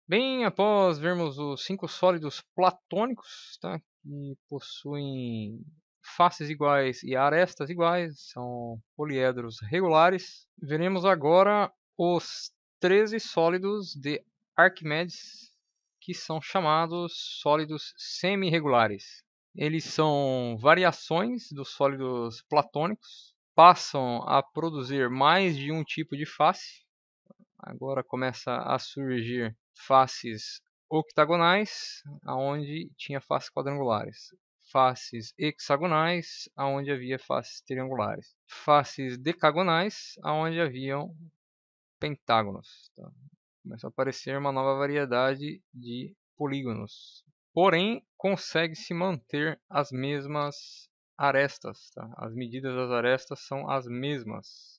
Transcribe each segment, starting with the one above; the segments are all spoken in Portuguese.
Bem, após vermos os 5 sólidos platônicos, tá, que possuem faces iguais e arestas iguais, são poliedros regulares, veremos agora os 13 sólidos de Arquimedes, que são chamados sólidos semi-regulares. Eles são variações dos sólidos platônicos, passam a produzir mais de um tipo de face. Agora começa a surgir faces octagonais, aonde tinha faces quadrangulares. Faces hexagonais, aonde havia faces triangulares. Faces decagonais, aonde haviam pentágonos. Tá? Começa a aparecer uma nova variedade de polígonos. Porém, consegue-se manter as mesmas arestas. Tá? As medidas das arestas são as mesmas.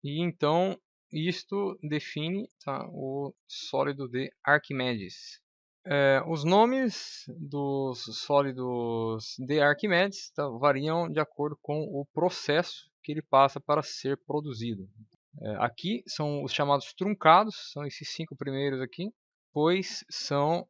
E então, isto define, tá, o sólido de Arquimedes. Os nomes dos sólidos de Arquimedes, tá, variam de acordo com o processo que ele passa para ser produzido. Aqui são os chamados truncados, são esses 5 primeiros aqui, pois são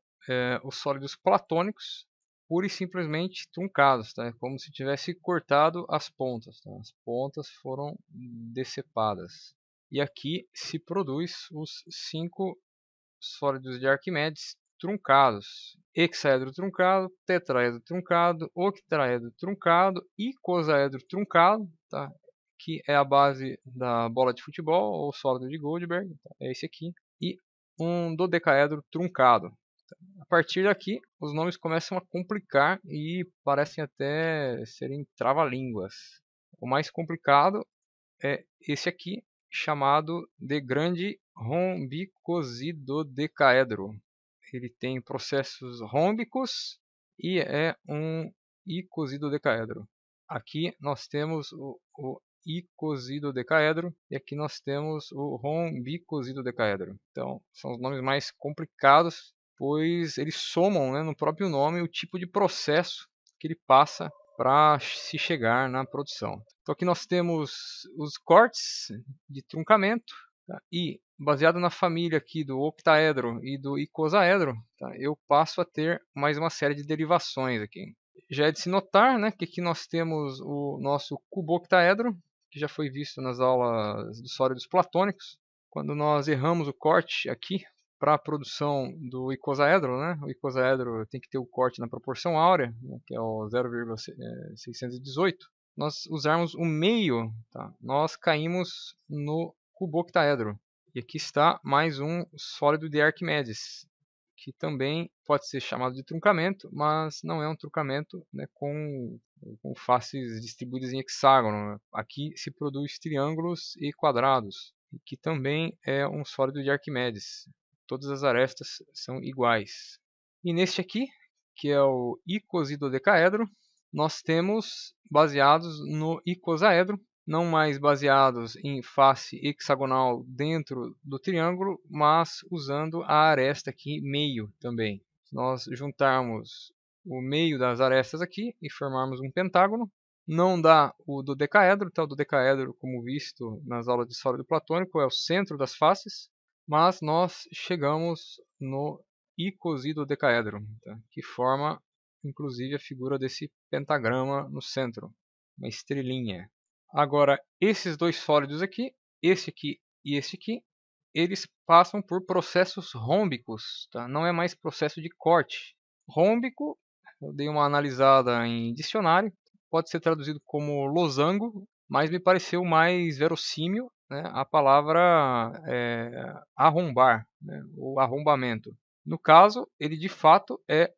os sólidos platônicos, pura e simplesmente truncados, tá? É como se tivesse cortado as pontas, tá? As pontas foram decepadas. E aqui se produz os 5 sólidos de Arquimedes truncados: hexaedro truncado, tetraedro truncado, octaedro truncado, icosaedro truncado, tá? Que é a base da bola de futebol, ou sólido de Goldberg, tá? É esse aqui, e um dodecaedro truncado. A partir daqui, os nomes começam a complicar e parecem até serem trava-línguas. O mais complicado é esse aqui, chamado de grande rombicosidodecaedro. Ele tem processos rômbicos e é um icosidodecaedro. Aqui nós temos o icosidodecaedro e aqui nós temos o rombicosidodecaedro. Então, são os nomes mais complicados, pois eles somam, né, no próprio nome o tipo de processo que ele passa para se chegar na produção. Então aqui nós temos os cortes de truncamento, tá? E baseado na família aqui do octaedro e do icosaedro, tá? Eu passo a ter mais uma série de derivações aqui. Já é de se notar, né, que aqui nós temos o nosso cuboctaedro, que já foi visto nas aulas dos sólidos platônicos. Quando nós erramos o corte aqui para a produção do icosaedro, né? O icosaedro tem que ter o corte na proporção áurea, né? Que é o 0,618. Nós usarmos o meio, tá? Nós caímos no cuboctaedro. E aqui está mais um sólido de Arquimedes, que também pode ser chamado de truncamento, mas não é um truncamento, né, com faces distribuídas em hexágono. Aqui se produz triângulos e quadrados, que também é um sólido de Arquimedes. Todas as arestas são iguais. E neste aqui, que é o icosidodecaedro, nós temos baseados no icosaedro, não mais baseados em face hexagonal dentro do triângulo, mas usando a aresta aqui meio também. Se nós juntarmos o meio das arestas aqui e formarmos um pentágono, não dá o dodecaedro, tá? O dodecaedro, como visto nas aulas de sólido platônico, é o centro das faces, mas nós chegamos no icosidodecaedro, tá? Que forma inclusive a figura desse pentagrama no centro, uma estrelinha. Agora, esses dois sólidos aqui, esse aqui e esse aqui, eles passam por processos rômbicos, tá? Não é mais processo de corte. Rômbico, eu dei uma analisada em dicionário, pode ser traduzido como losango, mas me pareceu mais verossímil, né, a palavra arrombar, né, ou arrombamento. No caso, ele de fato é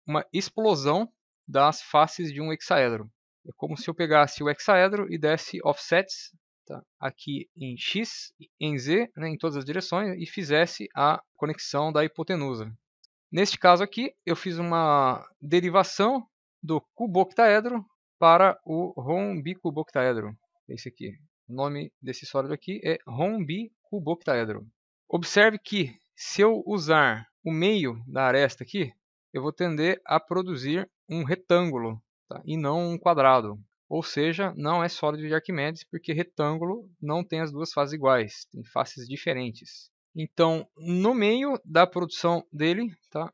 uma explosão das faces de um hexaedro. É como se eu pegasse o hexaedro e desse offsets, tá, aqui em X, em Z, né, em todas as direções, e fizesse a conexão da hipotenusa. Neste caso aqui, eu fiz uma derivação do cuboctaedro para o rombicuboctaedro. Esse aqui. O nome desse sólido aqui é rombicuboctaedro. Observe que se eu usar o meio da aresta aqui, eu vou tender a produzir um retângulo, tá? E não um quadrado. Ou seja, não é sólido de Arquimedes, porque retângulo não tem as duas faces iguais, tem faces diferentes. Então, no meio da produção dele, tá,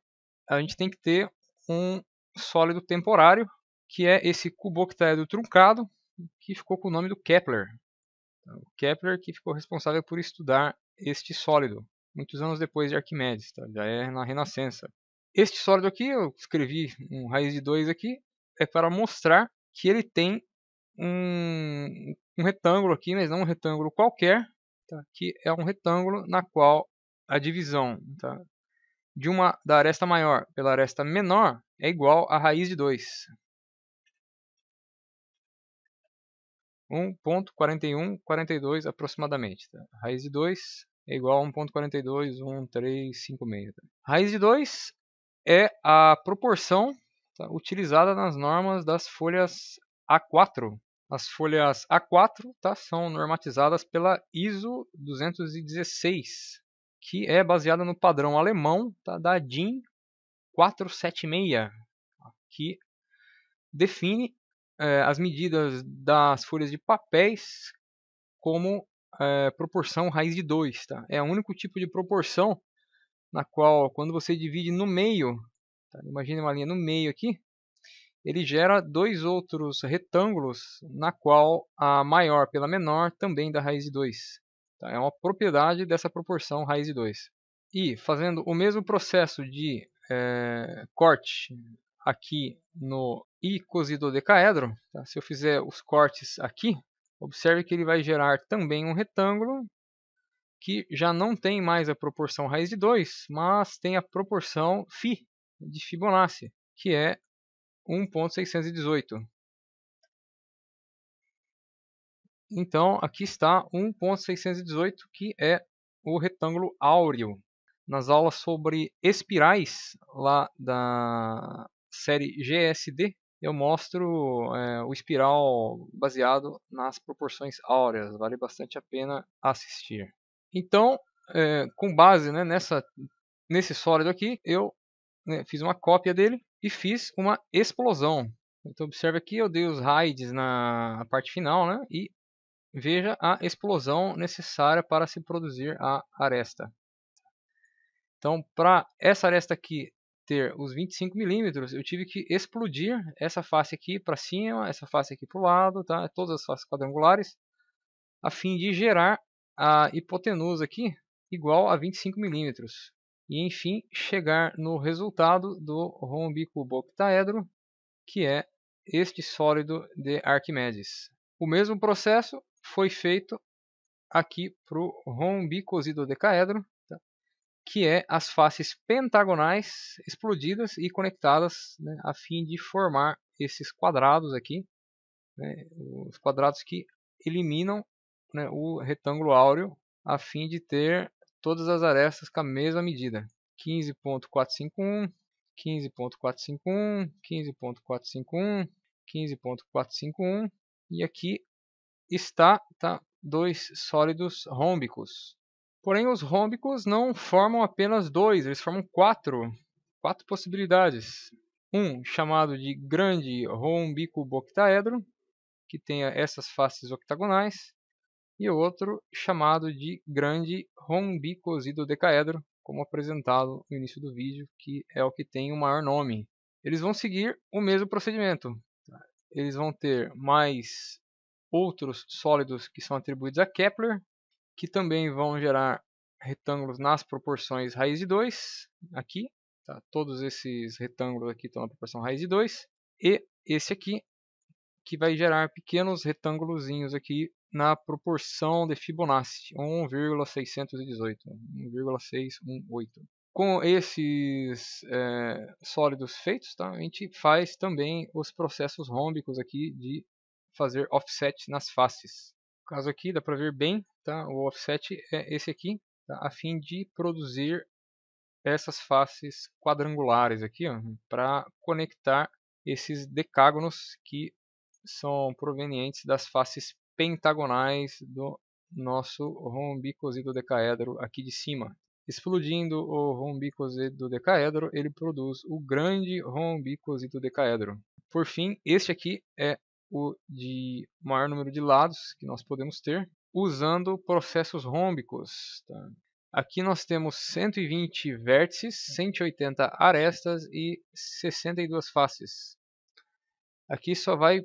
a gente tem que ter um sólido temporário, que é esse cuboctaedro truncado, que ficou com o nome do Kepler. O Kepler que ficou responsável por estudar este sólido, muitos anos depois de Arquimedes, tá? Já é na Renascença. Este sólido aqui, eu escrevi um raiz de 2 aqui, é para mostrar que ele tem um retângulo aqui, mas não um retângulo qualquer, tá? Que é um retângulo na qual a divisão, tá, da aresta maior pela aresta menor é igual a raiz de 2. 1.4142 aproximadamente. Tá? Raiz de 2 é igual a 1.421356. Tá? Raiz de 2 é a proporção, tá, utilizada nas normas das folhas A4. As folhas A4, tá, são normatizadas pela ISO 216, que é baseada no padrão alemão, tá, da DIN 476, que define as medidas das folhas de papéis como proporção raiz de 2. Tá? É o único tipo de proporção na qual, quando você divide no meio, tá? Imagine uma linha no meio aqui, ele gera dois outros retângulos, na qual a maior pela menor também dá raiz de 2. Tá? É uma propriedade dessa proporção raiz de 2. E fazendo o mesmo processo de corte aqui no icosidodecaedro, tá? Se eu fizer os cortes aqui, observe que ele vai gerar também um retângulo que já não tem mais a proporção raiz de 2, mas tem a proporção φ de Fibonacci, que é 1.618. Então, aqui está 1.618, que é o retângulo áureo. Nas aulas sobre espirais, lá da série GSD, eu mostro o espiral baseado nas proporções áureas. Vale bastante a pena assistir. Então, com base, né, nesse sólido aqui, eu fiz uma cópia dele e fiz uma explosão. Então, observe aqui, eu dei os raids na parte final, né, e veja a explosão necessária para se produzir a aresta. Então, para essa aresta aqui ter os 25 milímetros, eu tive que explodir essa face aqui para cima, essa face aqui para o lado, tá? Todas as faces quadrangulares, a fim de gerar a hipotenusa aqui igual a 25 milímetros. E, enfim, chegar no resultado do rombicuboctaedro, que é este sólido de Arquimedes. O mesmo processo foi feito aqui para o rombicosidodecaedro, tá? Que é as faces pentagonais explodidas e conectadas, né, a fim de formar esses quadrados aqui, né, os quadrados que eliminam, né, o retângulo áureo, a fim de ter todas as arestas com a mesma medida. 15.451, 15.451, 15.451, 15.451 e aqui está, tá, dois sólidos rômbicos. Porém, os rômbicos não formam apenas dois, eles formam quatro possibilidades. Um chamado de grande rombicuboctaedro, que tenha essas faces octagonais, e outro chamado de grande rombicosidodecaedro, como apresentado no início do vídeo, que é o que tem o maior nome. Eles vão seguir o mesmo procedimento. Eles vão ter mais outros sólidos que são atribuídos a Kepler, que também vão gerar retângulos nas proporções raiz de 2, aqui. Tá? Todos esses retângulos aqui estão na proporção raiz de 2. E esse aqui, que vai gerar pequenos retângulozinhos aqui na proporção de Fibonacci, 1,618, 1,618. Com esses sólidos feitos, tá? A gente faz também os processos rômbicos aqui de fazer offset nas faces. No caso aqui dá para ver bem, tá? O offset é esse aqui, tá? A fim de produzir essas faces quadrangulares aqui, para conectar esses decágonos que são provenientes das faces pentagonais do nosso rombicosidodecaedro aqui de cima. Explodindo o rombicosidodecaedro, ele produz o grande rombicosidodecaedro. Por fim, este aqui é o de maior número de lados que nós podemos ter, usando processos rômbicos. Tá? Aqui nós temos 120 vértices, 180 arestas e 62 faces. Aqui só vai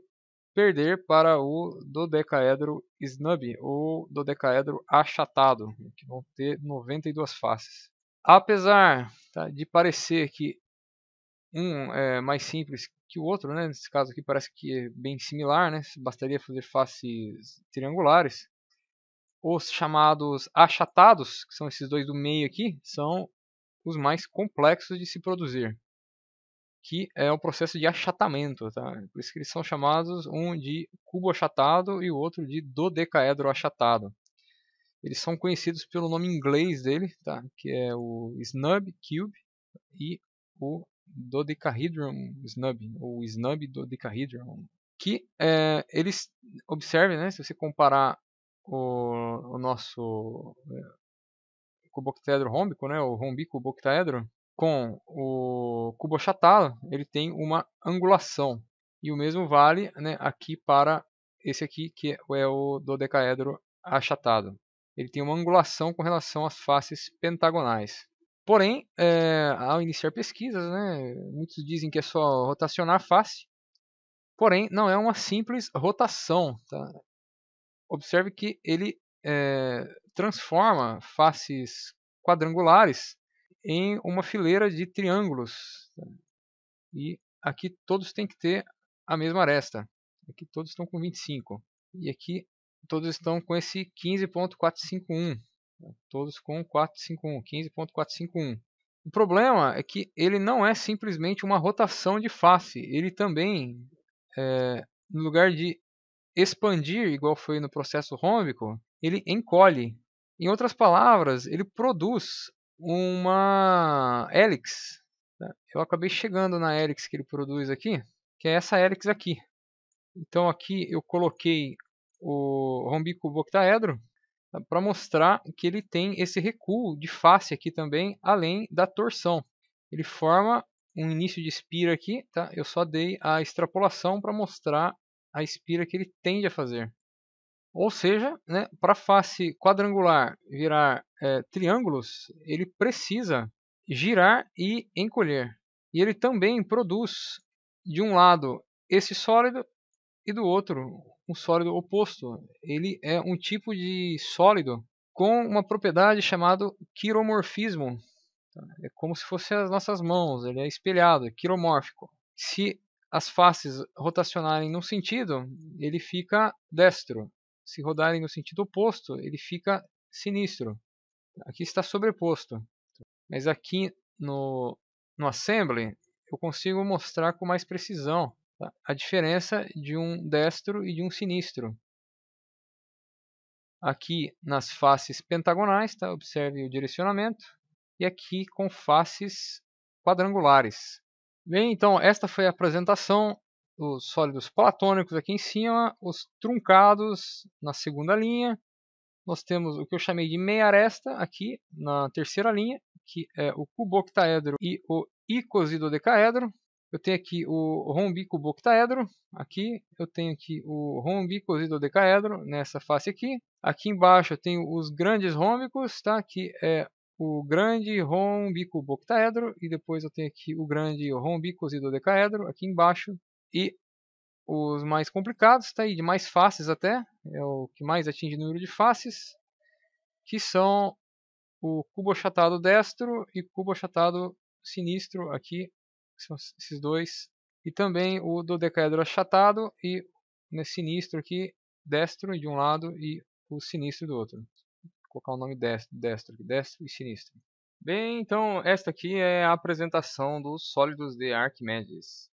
perder para o dodecaedro snub ou dodecaedro achatado, que vão ter 92 faces. Apesar, tá, de parecer que um é mais simples que o outro, né? Nesse caso aqui parece que é bem similar, né? Bastaria fazer faces triangulares. Os chamados achatados, que são esses dois do meio aqui, são os mais complexos de se produzir, que é o processo de achatamento, tá? Por isso que eles são chamados um de cubo achatado e o outro de dodecaedro achatado. Eles são conhecidos pelo nome inglês dele, tá? Que é o snub cube e o dodecahedron snub, ou snub dodecahedron, que eles observem, né? Se você comparar o nosso cuboctaedro rômbico, né? O rombicuboctaedro, com o cubo achatado, ele tem uma angulação. E o mesmo vale, né, aqui para esse aqui, que é o dodecaedro achatado. Ele tem uma angulação com relação às faces pentagonais. Porém, ao iniciar pesquisas, né, muitos dizem que é só rotacionar a face. Porém, não é uma simples rotação. Tá? Observe que ele transforma faces quadrangulares em uma fileira de triângulos. E aqui todos têm que ter a mesma aresta. Aqui todos estão com 25. E aqui todos estão com esse 15.451. Todos com 451, 15.451. O problema é que ele não é simplesmente uma rotação de face. Ele também, no lugar de expandir, igual foi no processo rômbico, ele encolhe. Em outras palavras, ele produz uma hélix. Tá? Eu acabei chegando na hélix que ele produz aqui, que é essa hélix aqui. Então aqui eu coloquei o rombicuboctaedro para mostrar que ele tem esse recuo de face aqui também, além da torção. Ele forma um início de espira aqui, tá? Eu só dei a extrapolação para mostrar a espira que ele tende a fazer. Ou seja, né, para a face quadrangular virar triângulos, ele precisa girar e encolher. E ele também produz, de um lado, esse sólido e do outro, um sólido oposto. Ele é um tipo de sólido com uma propriedade chamada quiromorfismo. É como se fossem as nossas mãos, ele é espelhado, é quiromórfico. Se as faces rotacionarem num sentido, ele fica destro. Se rodarem no sentido oposto, ele fica sinistro. Aqui está sobreposto. Mas aqui no Assembly, eu consigo mostrar com mais precisão, tá, a diferença de um destro e de um sinistro. Aqui nas faces pentagonais, tá, observe o direcionamento. E aqui com faces quadrangulares. Bem, então esta foi a apresentação dos sólidos platônicos aqui em cima, os truncados na segunda linha. Nós temos o que eu chamei de meia aresta aqui na terceira linha, que é o cuboctaedro e o icosidodecaedro. Eu tenho aqui o rombicuboctaedro, aqui eu tenho aqui o rombicosidodecaedro nessa face aqui. Aqui embaixo eu tenho os grandes rômbicos, tá? Que é o grande rombicuboctaedro e depois eu tenho aqui o grande rombicosidodecaedro aqui embaixo e os mais complicados, tá aí, de mais faces até, é o que mais atinge o número de faces, que são o cubo achatado destro e cubo achatado sinistro aqui, são esses dois, e também o dodecaedro achatado e sinistro aqui, destro de um lado e o sinistro do outro. Vou colocar o nome destro e sinistro. Bem, então esta aqui é a apresentação dos sólidos de Arquimedes.